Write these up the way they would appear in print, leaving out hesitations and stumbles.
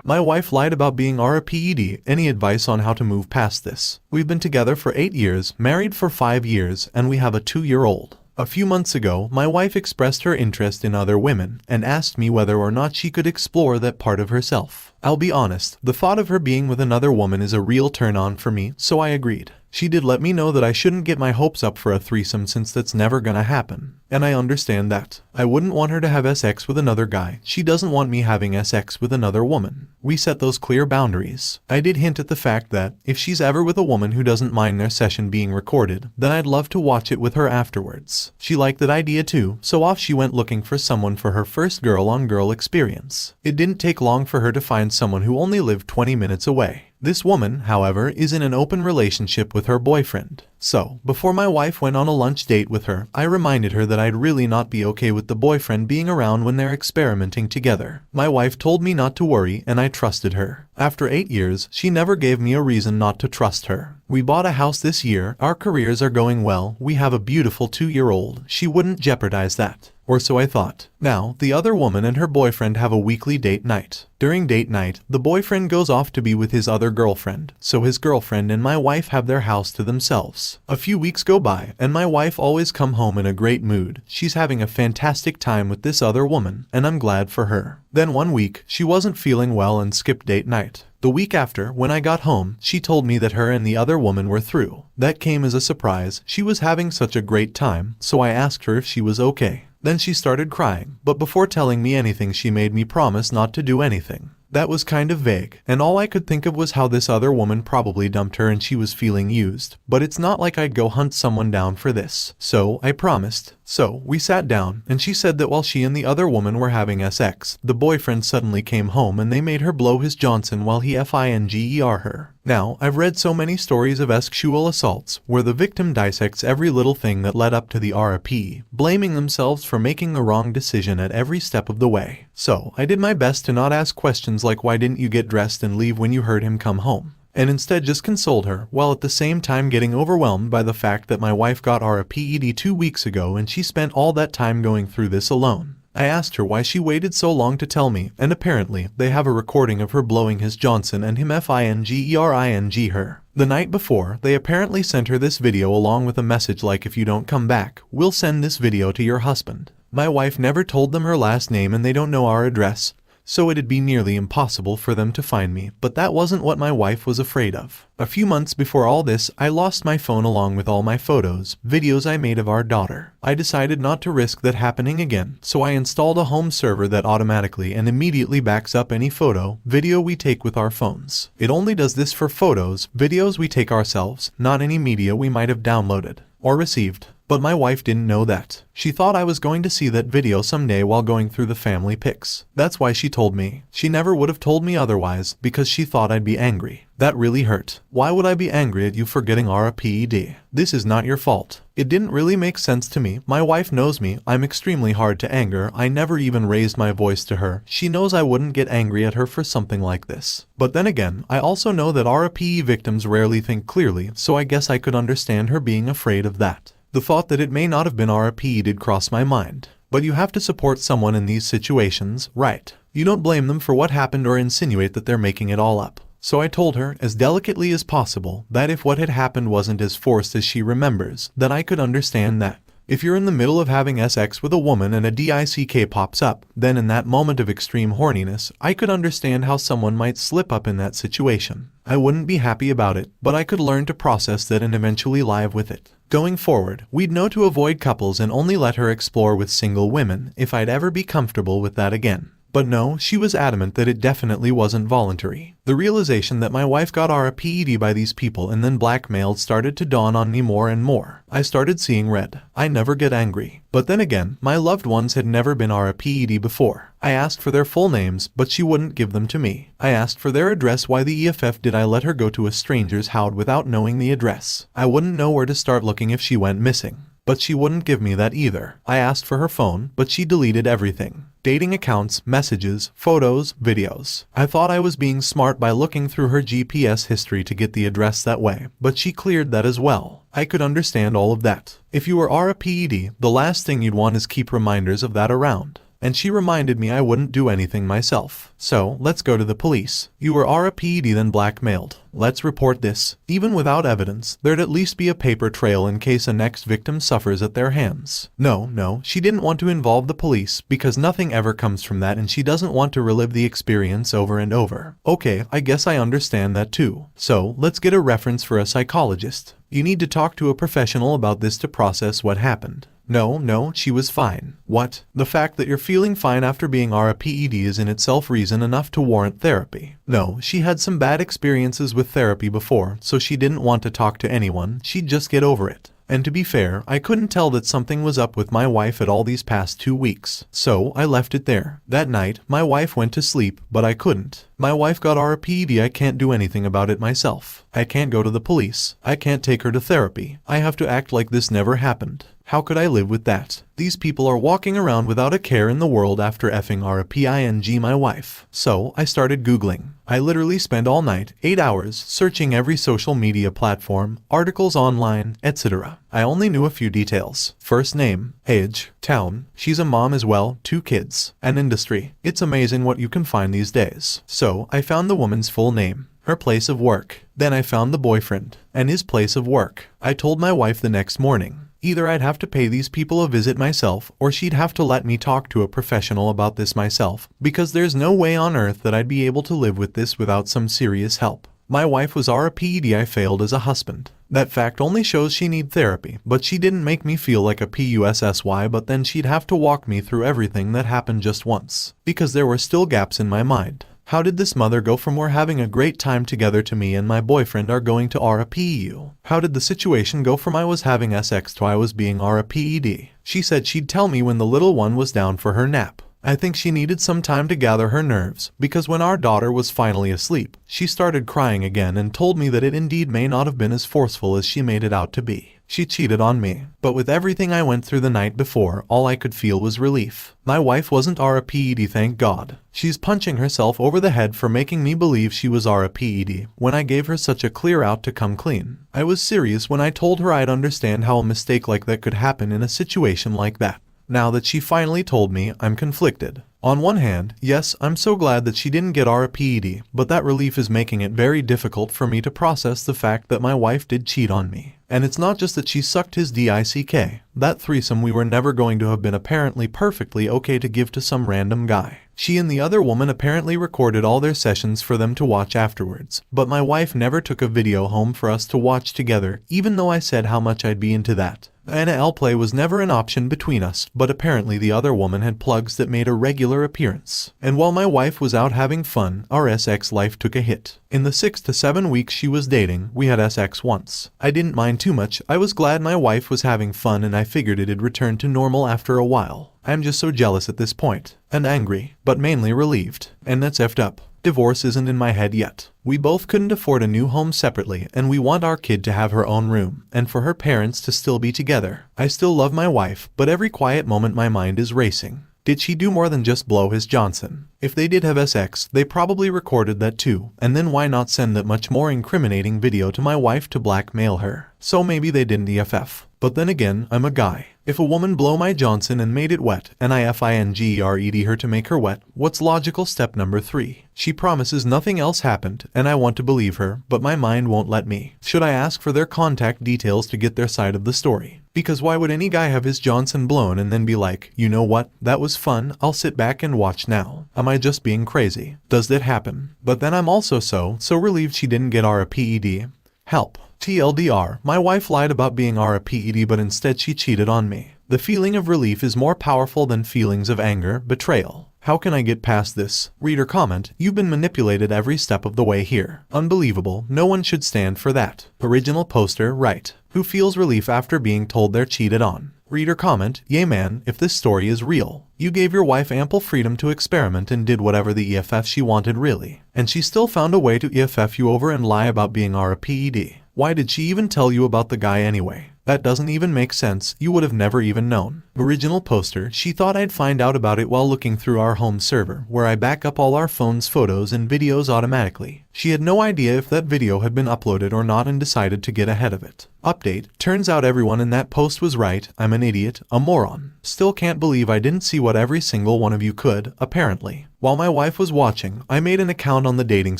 My wife lied about being RPED. Any advice on how to move past this? We've been together for 8 years, married for 5 years, and we have a 2-year-old. A few months ago, my wife expressed her interest in other women and asked me whether or not she could explore that part of herself. I'll be honest, the thought of her being with another woman is a real turn-on for me, so I agreed. She did let me know that I shouldn't get my hopes up for a threesome since that's never gonna happen. And I understand that. I wouldn't want her to have sex with another guy. She doesn't want me having sex with another woman. We set those clear boundaries. I did hint at the fact that, if she's ever with a woman who doesn't mind their session being recorded, then I'd love to watch it with her afterwards. She liked that idea too, so off she went looking for someone for her first girl-on-girl experience. It didn't take long for her to find someone who only lived 20 minutes away. This woman, however, is in an open relationship with her boyfriend. So, before my wife went on a lunch date with her, I reminded her that I'd really not be okay with the boyfriend being around when they're experimenting together. My wife told me not to worry, and I trusted her. After 8 years, she never gave me a reason not to trust her. We bought a house this year, our careers are going well, we have a beautiful 2-year-old. She wouldn't jeopardize that. Or so I thought. Now, the other woman and her boyfriend have a weekly date night. During date night, the boyfriend goes off to be with his other girlfriend, so his girlfriend and my wife have their house to themselves. A few weeks go by, and my wife always come home in a great mood. She's having a fantastic time with this other woman, and I'm glad for her. Then one week, she wasn't feeling well and skipped date night. The week after, when I got home, she told me that her and the other woman were through. That came as a surprise. She was having such a great time, so I asked her if she was okay. Then she started crying, but before telling me anything she made me promise not to do anything. That was kind of vague, and all I could think of was how this other woman probably dumped her and she was feeling used. But it's not like I'd go hunt someone down for this. So, I promised. So, we sat down, and she said that while she and the other woman were having sex, the boyfriend suddenly came home and they made her blow his Johnson while he finger her. Now, I've read so many stories of sexual assaults, where the victim dissects every little thing that led up to the RP, blaming themselves for making the wrong decision at every step of the way. So, I did my best to not ask questions like why didn't you get dressed and leave when you heard him come home, and instead just consoled her, while at the same time getting overwhelmed by the fact that my wife got RPED 2 weeks ago and she spent all that time going through this alone. I asked her why she waited so long to tell me, and apparently, they have a recording of her blowing his Johnson and him fingering her. The night before, they apparently sent her this video along with a message like if you don't come back, we'll send this video to your husband. My wife never told them her last name and they don't know our address, so it'd be nearly impossible for them to find me, but that wasn't what my wife was afraid of. A few months before all this, I lost my phone along with all my photos, videos I made of our daughter. I decided not to risk that happening again, so I installed a home server that automatically and immediately backs up any photo, video we take with our phones. It only does this for photos, videos we take ourselves, not any media we might have downloaded or received. But my wife didn't know that. She thought I was going to see that video someday while going through the family pics. That's why she told me. She never would have told me otherwise, because she thought I'd be angry. That really hurt. Why would I be angry at you for getting RPED? This is not your fault. It didn't really make sense to me. My wife knows me. I'm extremely hard to anger. I never even raised my voice to her. She knows I wouldn't get angry at her for something like this. But then again, I also know that RPE victims rarely think clearly, so I guess I could understand her being afraid of that. The thought that it may not have been RP did cross my mind. But you have to support someone in these situations, right? You don't blame them for what happened or insinuate that they're making it all up. So I told her, as delicately as possible, that if what had happened wasn't as forced as she remembers, then I could understand that. If you're in the middle of having sex with a woman and a dick pops up, then in that moment of extreme horniness, I could understand how someone might slip up in that situation. I wouldn't be happy about it, but I could learn to process that and eventually live with it. Going forward, we'd know to avoid couples and only let her explore with single women if I'd ever be comfortable with that again. But no, she was adamant that it definitely wasn't voluntary. The realization that my wife got RPED by these people and then blackmailed started to dawn on me more and more. I started seeing red. I never get angry. But then again, my loved ones had never been RPED before. I asked for their full names, but she wouldn't give them to me. I asked for their address. Why the EFF did I let her go to a stranger's house without knowing the address? I wouldn't know where to start looking if she went missing. But she wouldn't give me that either. I asked for her phone, but she deleted everything. Dating accounts, messages, photos, videos. I thought I was being smart by looking through her GPS history to get the address that way, but she cleared that as well. I could understand all of that. If you were RPED, the last thing you'd want is keep reminders of that around. and she reminded me I wouldn't do anything myself. So, let's go to the police. You were RPD then blackmailed. Let's report this. Even without evidence, there'd at least be a paper trail in case a next victim suffers at their hands. No, she didn't want to involve the police because nothing ever comes from that and she doesn't want to relive the experience over and over. Okay, I guess I understand that too. So, let's get a reference for a psychologist. You need to talk to a professional about this to process what happened. No, she was fine. What? The fact that you're feeling fine after being RPD is in itself reason enough to warrant therapy. No, she had some bad experiences with therapy before, so she didn't want to talk to anyone, she'd just get over it. And to be fair, I couldn't tell that something was up with my wife at all these past 2 weeks. So, I left it there. That night, my wife went to sleep, but I couldn't. My wife got RPD, I can't do anything about it myself. I can't go to the police. I can't take her to therapy. I have to act like this never happened. How could I live with that? These people are walking around without a care in the world after effing RPING my wife. So, I started Googling. I literally spent all night, 8 hours, searching every social media platform, articles online, etc. I only knew a few details. First name, age, town, she's a mom as well, 2 kids, and industry. It's amazing what you can find these days. So, I found the woman's full name, her place of work. Then I found the boyfriend, and his place of work. I told my wife the next morning. Either I'd have to pay these people a visit myself, or she'd have to let me talk to a professional about this myself, because there's no way on earth that I'd be able to live with this without some serious help. My wife was RPD, I failed as a husband. That fact only shows she need therapy, but she didn't make me feel like a PUSSY, but then she'd have to walk me through everything that happened just once, because there were still gaps in my mind. How did this mother go from we're having a great time together to me and my boyfriend are going to RPU? How did the situation go from I was having sex to I was being RPED? She said she'd tell me when the little one was down for her nap. I think she needed some time to gather her nerves, because when our daughter was finally asleep, she started crying again and told me that it indeed may not have been as forceful as she made it out to be. She cheated on me. But with everything I went through the night before, all I could feel was relief. My wife wasn't RPED, thank God. She's punching herself over the head for making me believe she was RPED when I gave her such a clear out to come clean. I was serious when I told her I'd understand how a mistake like that could happen in a situation like that. Now that she finally told me, I'm conflicted. On one hand, yes, I'm so glad that she didn't get RPED, but that relief is making it very difficult for me to process the fact that my wife did cheat on me. And it's not just that she sucked his dick. That threesome we were never going to have been apparently perfectly okay to give to some random guy. She and the other woman apparently recorded all their sessions for them to watch afterwards, but my wife never took a video home for us to watch together, even though I said how much I'd be into that. NL play was never an option between us, but apparently the other woman had plugs that made a regular appearance. And while my wife was out having fun, our SX life took a hit. In the 6 to 7 weeks she was dating, we had SX once. I didn't mind too much, I was glad my wife was having fun and I figured it'd return to normal after a while. I'm just so jealous at this point. And angry, but mainly relieved. And that's effed up. Divorce isn't in my head yet. We both couldn't afford a new home separately, and we want our kid to have her own room, and for her parents to still be together. I still love my wife, but every quiet moment my mind is racing. Did she do more than just blow his Johnson? If they did have SX, they probably recorded that too, and then why not send that much more incriminating video to my wife to blackmail her? So maybe they didn't EFF. But then again, I'm a guy. If a woman blow my Johnson and made it wet, and I fingered her to make her wet, what's logical step number 3? She promises nothing else happened, and I want to believe her, but my mind won't let me. Should I ask for their contact details to get their side of the story? Because why would any guy have his Johnson blown and then be like, you know what, that was fun, I'll sit back and watch now. Am I just being crazy? Does that happen? But then I'm also so relieved she didn't get RPED. Help. TLDR, my wife lied about being RPED but instead she cheated on me. The feeling of relief is more powerful than feelings of anger, betrayal. How can I get past this? Reader comment, you've been manipulated every step of the way here. Unbelievable, no one should stand for that. Original poster, right. Who feels relief after being told they're cheated on? Reader comment, yay man, if this story is real. You gave your wife ample freedom to experiment and did whatever the EFF she wanted really. And she still found a way to EFF you over and lie about being RPED. Why did she even tell you about the guy anyway? That doesn't even make sense, you would have never even known. Original poster, she thought I'd find out about it while looking through our home server, where I back up all our phone's photos and videos automatically. She had no idea if that video had been uploaded or not and decided to get ahead of it. Update, turns out everyone in that post was right, I'm an idiot, a moron. Still can't believe I didn't see what every single one of you could, apparently. While my wife was watching, I made an account on the dating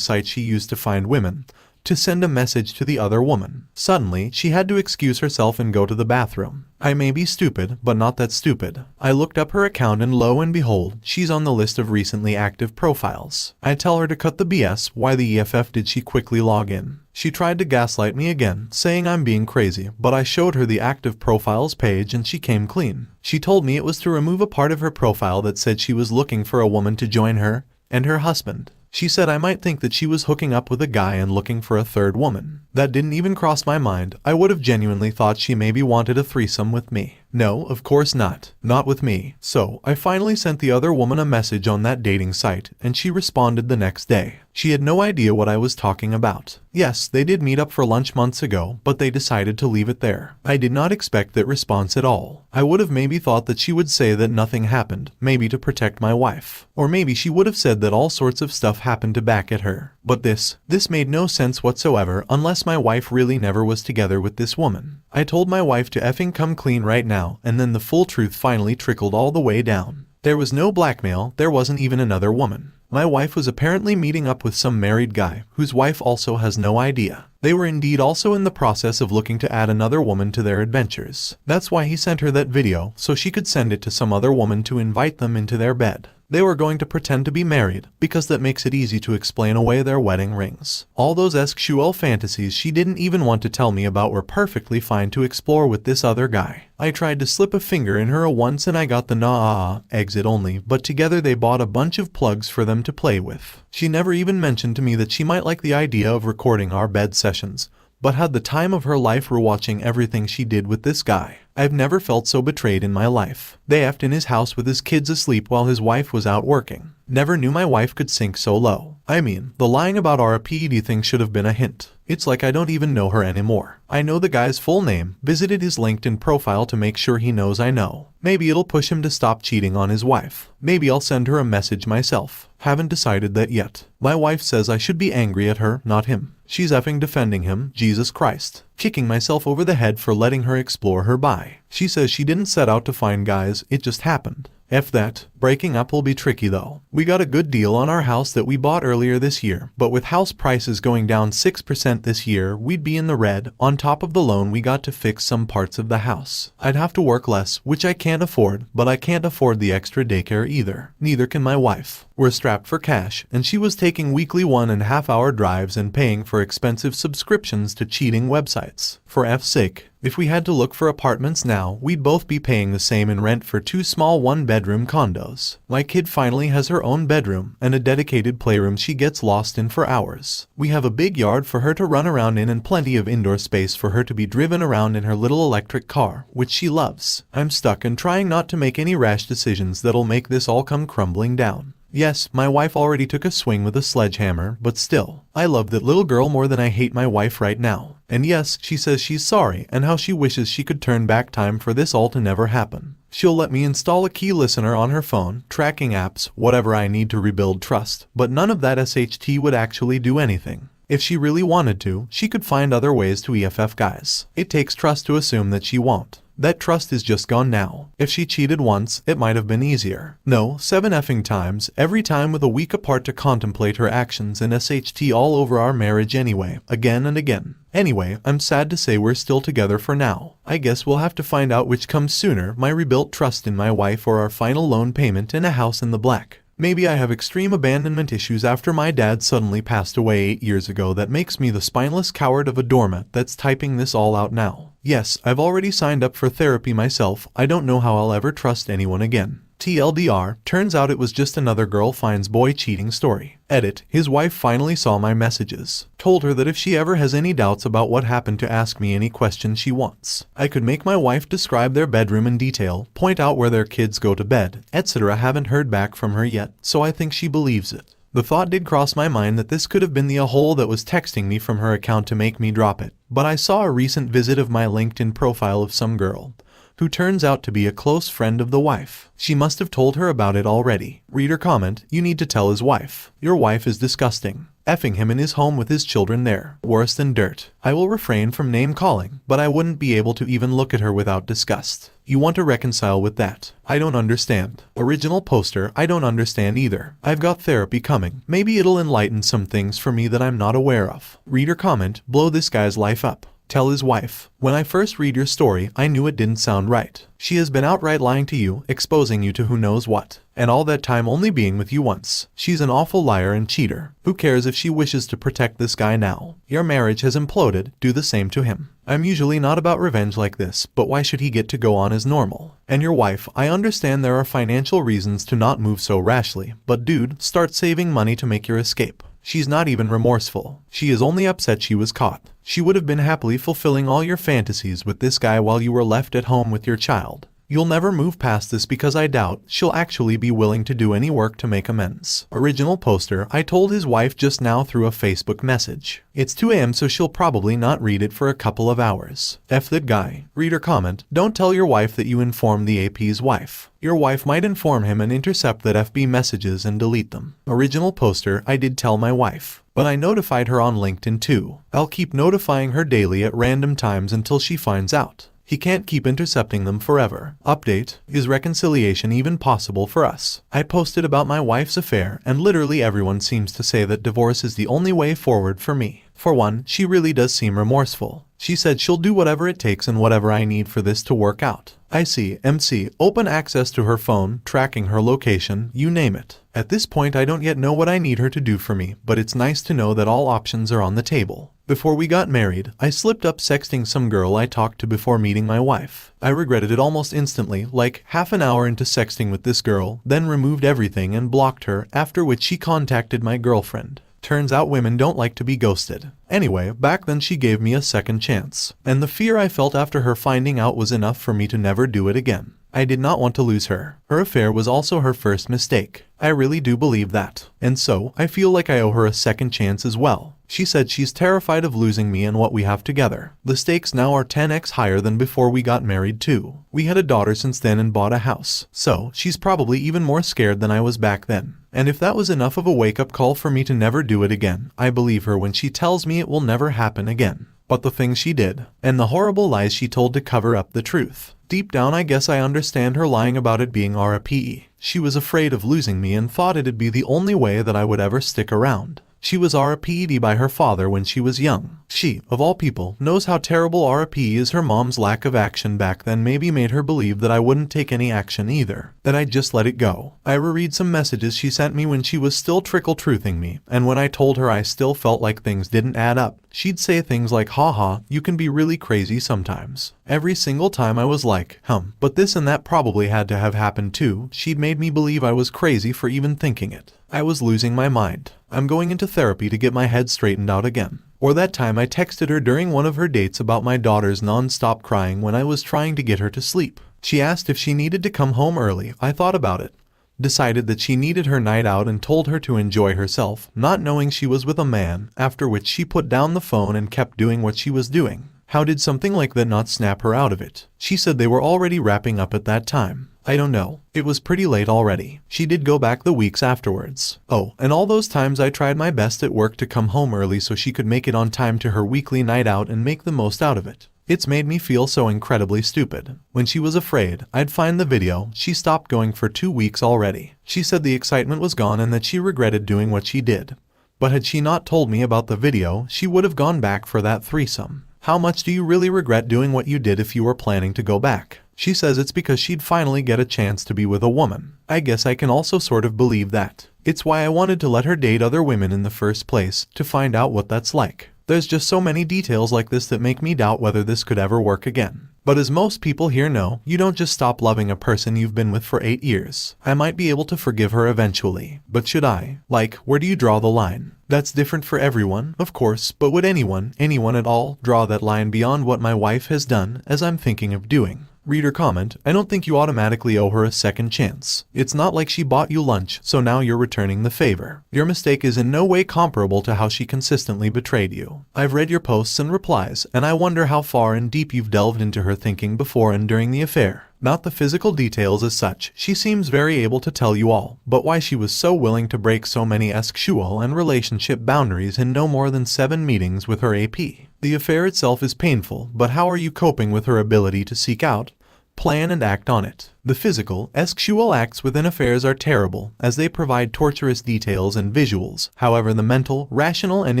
site she used to find women, to send a message to the other woman. Suddenly, she had to excuse herself and go to the bathroom. I may be stupid, but not that stupid. I looked up her account and lo and behold, she's on the list of recently active profiles. I tell her to cut the BS, why the EFF did she quickly log in? She tried to gaslight me again, saying I'm being crazy, but I showed her the active profiles page and she came clean. She told me it was to remove a part of her profile that said she was looking for a woman to join her and her husband. She said I might think that she was hooking up with a guy and looking for a third woman. That didn't even cross my mind. I would have genuinely thought she maybe wanted a threesome with me. No, of course not. Not with me. So, I finally sent the other woman a message on that dating site, and she responded the next day. She had no idea what I was talking about. Yes, they did meet up for lunch months ago, but they decided to leave it there. I did not expect that response at all. I would have maybe thought that she would say that nothing happened, maybe to protect my wife. Or maybe she would have said that all sorts of stuff happened to back at her. But this made no sense whatsoever unless my wife really never was together with this woman. I told my wife to effing come clean right now, and then the full truth finally trickled all the way down. There was no blackmail, there wasn't even another woman. My wife was apparently meeting up with some married guy, whose wife also has no idea. They were indeed also in the process of looking to add another woman to their adventures. That's why he sent her that video, so she could send it to some other woman to invite them into their bed. They were going to pretend to be married, because that makes it easy to explain away their wedding rings. All those sexual fantasies she didn't even want to tell me about were perfectly fine to explore with this other guy. I tried to slip a finger in her once and I got the nah exit only, but together they bought a bunch of plugs for them to play with. She never even mentioned to me that she might like the idea of recording our bed sessions, but had the time of her life rewatching everything she did with this guy. I've never felt so betrayed in my life. They effed in his house with his kids asleep while his wife was out working. Never knew my wife could sink so low. I mean, the lying about our PED thing should have been a hint. It's like I don't even know her anymore. I know the guy's full name, visited his LinkedIn profile to make sure he knows I know. Maybe it'll push him to stop cheating on his wife. Maybe I'll send her a message myself. Haven't decided that yet. My wife says I should be angry at her, not him. She's effing defending him, Jesus Christ. Kicking myself over the head for letting her explore her bi. She says she didn't set out to find guys, it just happened. F that. Breaking up will be tricky though. We got a good deal on our house that we bought earlier this year, but with house prices going down 6% this year, we'd be in the red. On top of the loan we got to fix some parts of the house. I'd have to work less, which I can't afford, but I can't afford the extra daycare either. Neither can my wife. We're strapped for cash, and she was taking weekly 1.5-hour drives and paying for expensive subscriptions to cheating websites. For F's sake. If we had to look for apartments now, we'd both be paying the same in rent for 2 small 1-bedroom condos. My kid finally has her own bedroom and a dedicated playroom she gets lost in for hours. We have a big yard for her to run around in and plenty of indoor space for her to be driven around in her little electric car, which she loves. I'm stuck and trying not to make any rash decisions that'll make this all come crumbling down. Yes, my wife already took a swing with a sledgehammer, but still, I love that little girl more than I hate my wife right now. And yes, she says she's sorry and how she wishes she could turn back time for this all to never happen. She'll let me install a key listener on her phone, tracking apps, whatever I need to rebuild trust, but none of that SHT would actually do anything. If she really wanted to, she could find other ways to EFF guys. It takes trust to assume that she won't. That trust is just gone now. If she cheated once, it might have been easier. No, 7 effing times, every time with a week apart to contemplate her actions and SHT all over our marriage anyway, again and again. Anyway, I'm sad to say we're still together for now. I guess we'll have to find out which comes sooner, my rebuilt trust in my wife or our final loan payment and a house in the black. Maybe I have extreme abandonment issues after my dad suddenly passed away 8 years ago that makes me the spineless coward of a doormat that's typing this all out now. Yes, I've already signed up for therapy myself. I don't know how I'll ever trust anyone again. TLDR, turns out it was just another girl finds boy cheating story. Edit, his wife finally saw my messages. Told her that if she ever has any doubts about what happened to ask me any questions she wants. I could make my wife describe their bedroom in detail, point out where their kids go to bed, etc. Haven't heard back from her yet, so I think she believes it. The thought did cross my mind that this could have been the a-hole that was texting me from her account to make me drop it, but I saw a recent visit of my LinkedIn profile of some girl who turns out to be a close friend of the wife. She must have told her about it already. Reader comment, you need to tell his wife. Your wife is disgusting. Effing him in his home with his children there. Worse than dirt. I will refrain from name calling, but I wouldn't be able to even look at her without disgust. You want to reconcile with that? I don't understand. Original poster, I don't understand either. I've got therapy coming. Maybe it'll enlighten some things for me that I'm not aware of. Reader comment, blow this guy's life up. Tell his wife. When I first read your story, I knew it didn't sound right. She has been outright lying to you, exposing you to who knows what. And all that time only being with you once. She's an awful liar and cheater. Who cares if she wishes to protect this guy now? Your marriage has imploded, do the same to him. I'm usually not about revenge like this, but why should he get to go on as normal? And your wife, I understand there are financial reasons to not move so rashly, but dude, start saving money to make your escape. She's not even remorseful. She is only upset she was caught. She would have been happily fulfilling all your fantasies with this guy while you were left at home with your child. You'll never move past this because I doubt she'll actually be willing to do any work to make amends. Original poster, I told his wife just now through a Facebook message. It's 2 a.m. so she'll probably not read it for a couple of hours. F that guy. Reader comment, don't tell your wife that you informed the AP's wife. Your wife might inform him and intercept that FB messages and delete them. Original poster, I did tell my wife, but I notified her on LinkedIn too. I'll keep notifying her daily at random times until she finds out. He can't keep intercepting them forever. Update, is reconciliation even possible for us? I posted about my wife's affair and literally everyone seems to say that divorce is the only way forward for me. For one, she really does seem remorseful. She said she'll do whatever it takes and whatever I need for this to work out. I see, MC, open access to her phone, tracking her location, you name it. At this point I don't yet know what I need her to do for me, but it's nice to know that all options are on the table. Before we got married, I slipped up sexting some girl I talked to before meeting my wife. I regretted it almost instantly, like half an hour into sexting with this girl, then removed everything and blocked her, after which she contacted my girlfriend. Turns out women don't like to be ghosted. Anyway, back then she gave me a second chance, and the fear I felt after her finding out was enough for me to never do it again. I did not want to lose her. Her affair was also her first mistake. I really do believe that. And so, I feel like I owe her a second chance as well. She said she's terrified of losing me and what we have together. The stakes now are 10x higher than before we got married too. We had a daughter since then and bought a house. So, she's probably even more scared than I was back then. And if that was enough of a wake-up call for me to never do it again, I believe her when she tells me it will never happen again. But the things she did, and the horrible lies she told to cover up the truth. Deep down I guess I understand her lying about it being RIPE. She was afraid of losing me and thought it'd be the only way that I would ever stick around. She was RIP'd by her father when she was young. She, of all people, knows how terrible RIP is. Her mom's lack of action back then maybe made her believe that I wouldn't take any action either, that I'd just let it go. I reread some messages she sent me when she was still trickle-truthing me, and when I told her I still felt like things didn't add up, she'd say things like, haha, you can be really crazy sometimes. Every single time I was like, but this and that probably had to have happened too. She'd made me believe I was crazy for even thinking it. I was losing my mind. I'm going into therapy to get my head straightened out again. Or that time I texted her during one of her dates about my daughter's non-stop crying when I was trying to get her to sleep. She asked if she needed to come home early. I thought about it. Decided that she needed her night out and told her to enjoy herself, not knowing she was with a man, after which she put down the phone and kept doing what she was doing. How did something like that not snap her out of it? She said they were already wrapping up at that time. I don't know. It was pretty late already. She did go back the weeks afterwards. Oh, and all those times I tried my best at work to come home early so she could make it on time to her weekly night out and make the most out of it. It's made me feel so incredibly stupid. When she was afraid I'd find the video, she stopped going for 2 weeks already. She said the excitement was gone and that she regretted doing what she did. But had she not told me about the video, she would have gone back for that threesome. How much do you really regret doing what you did if you were planning to go back? She says it's because she'd finally get a chance to be with a woman. I guess I can also sort of believe that. It's why I wanted to let her date other women in the first place, to find out what that's like. There's just so many details like this that make me doubt whether this could ever work again. But as most people here know, you don't just stop loving a person you've been with for 8 years. I might be able to forgive her eventually, but should I? Like, where do you draw the line? That's different for everyone, of course, but would anyone at all, draw that line beyond what my wife has done, as I'm thinking of doing? Reader comment, I don't think you automatically owe her a second chance. It's not like she bought you lunch, so now you're returning the favor. Your mistake is in no way comparable to how she consistently betrayed you. I've read your posts and replies, and I wonder how far and deep you've delved into her thinking before and during the affair. Not the physical details as such, she seems very able to tell you all, but why she was so willing to break so many sexual and relationship boundaries in no more than 7 meetings with her AP. The affair itself is painful, but how are you coping with her ability to seek out, plan and act on it? The physical, sexual acts within affairs are terrible, as they provide torturous details and visuals. However, the mental, rational and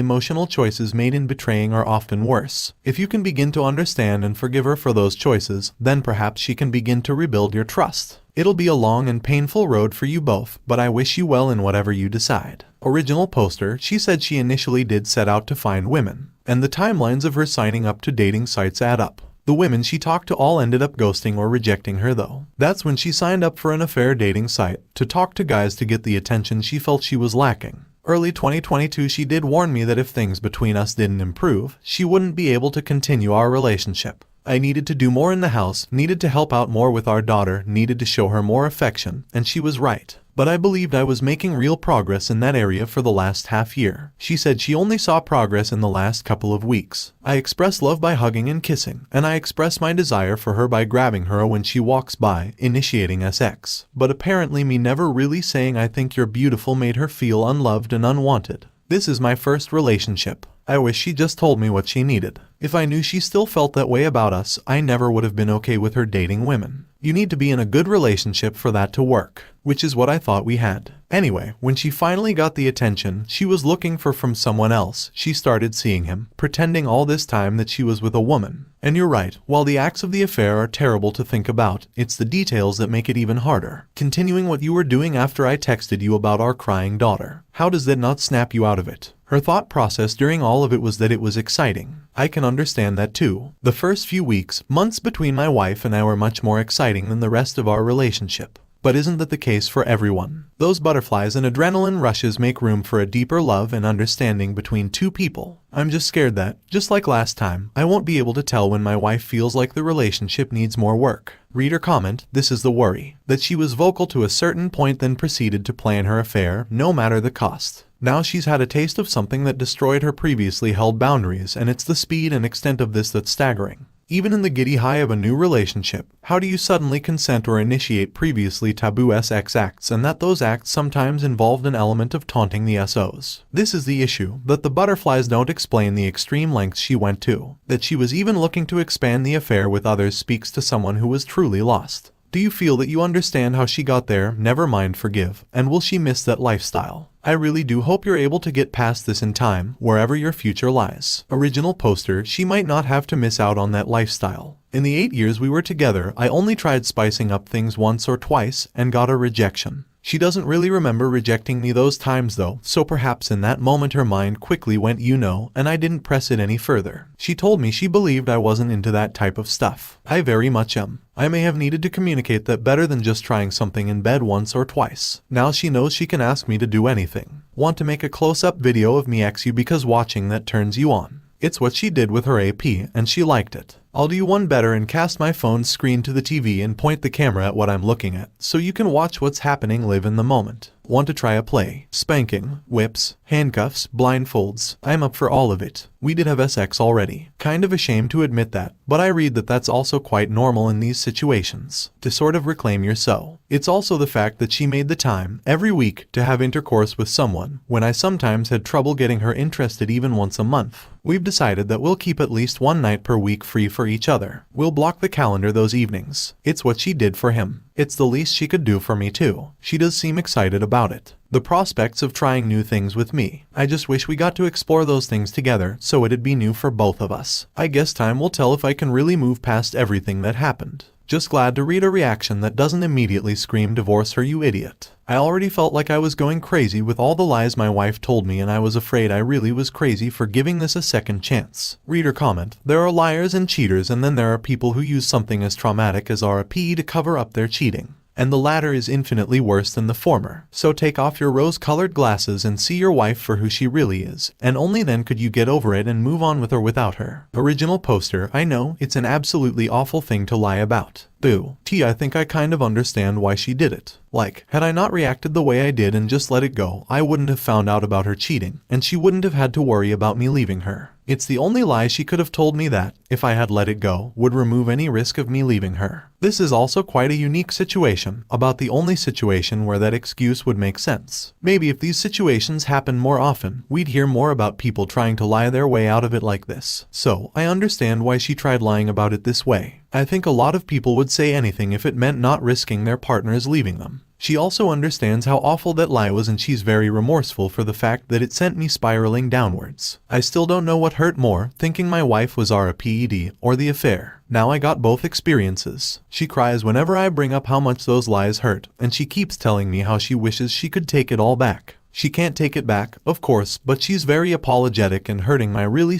emotional choices made in betraying are often worse. If you can begin to understand and forgive her for those choices, then perhaps she can begin to rebuild your trust. It'll be a long and painful road for you both, but I wish you well in whatever you decide. Original poster, she said she initially did set out to find women, and the timelines of her signing up to dating sites add up. The women she talked to all ended up ghosting or rejecting her though. That's when she signed up for an affair dating site, to talk to guys to get the attention she felt she was lacking. Early 2022 she did warn me that if things between us didn't improve, she wouldn't be able to continue our relationship. I needed to do more in the house, needed to help out more with our daughter, needed to show her more affection, and she was right. But I believed I was making real progress in that area for the last half year. She said she only saw progress in the last couple of weeks. I express love by hugging and kissing, and I express my desire for her by grabbing her when she walks by, initiating sex. But apparently me never really saying I think you're beautiful made her feel unloved and unwanted. This is my first relationship. I wish she just told me what she needed. If I knew she still felt that way about us, I never would have been okay with her dating women. You need to be in a good relationship for that to work, which is what I thought we had. Anyway, when she finally got the attention she was looking for from someone else, she started seeing him, pretending all this time that she was with a woman. And you're right, while the acts of the affair are terrible to think about, it's the details that make it even harder. Continuing what you were doing after I texted you about our crying daughter. How does that not snap you out of it? Her thought process during all of it was that it was exciting. I can understand that too. The first few weeks, months between my wife and I were much more exciting than the rest of our relationship. But isn't that the case for everyone? Those butterflies and adrenaline rushes make room for a deeper love and understanding between two people. I'm just scared that, just like last time, I won't be able to tell when my wife feels like the relationship needs more work. Reader comment, this is the worry. That she was vocal to a certain point then proceeded to plan her affair, no matter the cost. Now she's had a taste of something that destroyed her previously held boundaries, and it's the speed and extent of this that's staggering. Even in the giddy high of a new relationship, how do you suddenly consent or initiate previously taboo sex acts, and that those acts sometimes involved an element of taunting the SOs? This is the issue, that the butterflies don't explain the extreme lengths she went to. That she was even looking to expand the affair with others speaks to someone who was truly lost. Do you feel that you understand how she got there, never mind forgive, and will she miss that lifestyle? I really do hope you're able to get past this in time, wherever your future lies. Original poster, she might not have to miss out on that lifestyle. In the 8 years we were together, I only tried spicing up things once or twice, and got a rejection. She doesn't really remember rejecting me those times though, so perhaps in that moment her mind quickly went you know, and I didn't press it any further. She told me she believed I wasn't into that type of stuff. I very much am. I may have needed to communicate that better than just trying something in bed once or twice. Now she knows she can ask me to do anything. Want to make a close-up video of me ex you because watching that turns you on. It's what she did with her AP, and she liked it. I'll do you one better and cast my phone's screen to the TV and point the camera at what I'm looking at, so you can watch what's happening live in the moment. Want to try a play? Spanking, whips, handcuffs, blindfolds, I'm up for all of it. We did have sex already. Kind of ashamed to admit that, but I read that that's also quite normal in these situations. To sort of reclaim your so. It's also the fact that she made the time, every week, to have intercourse with someone, when I sometimes had trouble getting her interested even once a month. We've decided that we'll keep at least one night per week free for each other. We'll block the calendar those evenings. It's what she did for him. It's the least she could do for me too. She does seem excited about it. The prospects of trying new things with me. I just wish we got to explore those things together, so it'd be new for both of us. I guess time will tell if I can really move past everything that happened. Just glad to read a reaction that doesn't immediately scream divorce her you idiot. I already felt like I was going crazy with all the lies my wife told me, and I was afraid I really was crazy for giving this a second chance. Reader comment, there are liars and cheaters, and then there are people who use something as traumatic as RP to cover up their cheating. And the latter is infinitely worse than the former. So take off your rose-colored glasses and see your wife for who she really is, and only then could you get over it and move on with or without her. Original poster, I know, it's an absolutely awful thing to lie about. Boo. I think I kind of understand why she did it. Like, had I not reacted the way I did and just let it go, I wouldn't have found out about her cheating, and she wouldn't have had to worry about me leaving her. It's the only lie she could have told me that, if I had let it go, would remove any risk of me leaving her. This is also quite a unique situation, about the only situation where that excuse would make sense. Maybe if these situations happened more often, we'd hear more about people trying to lie their way out of it like this. So, I understand why she tried lying about it this way. I think a lot of people would say anything if it meant not risking their partners leaving them. She also understands how awful that lie was, and she's very remorseful for the fact that it sent me spiraling downwards. I still don't know what hurt more, thinking my wife was a PED or the affair. Now I got both experiences. She cries whenever I bring up how much those lies hurt, and she keeps telling me how she wishes she could take it all back. She can't take it back, of course, but she's very apologetic and hurting my really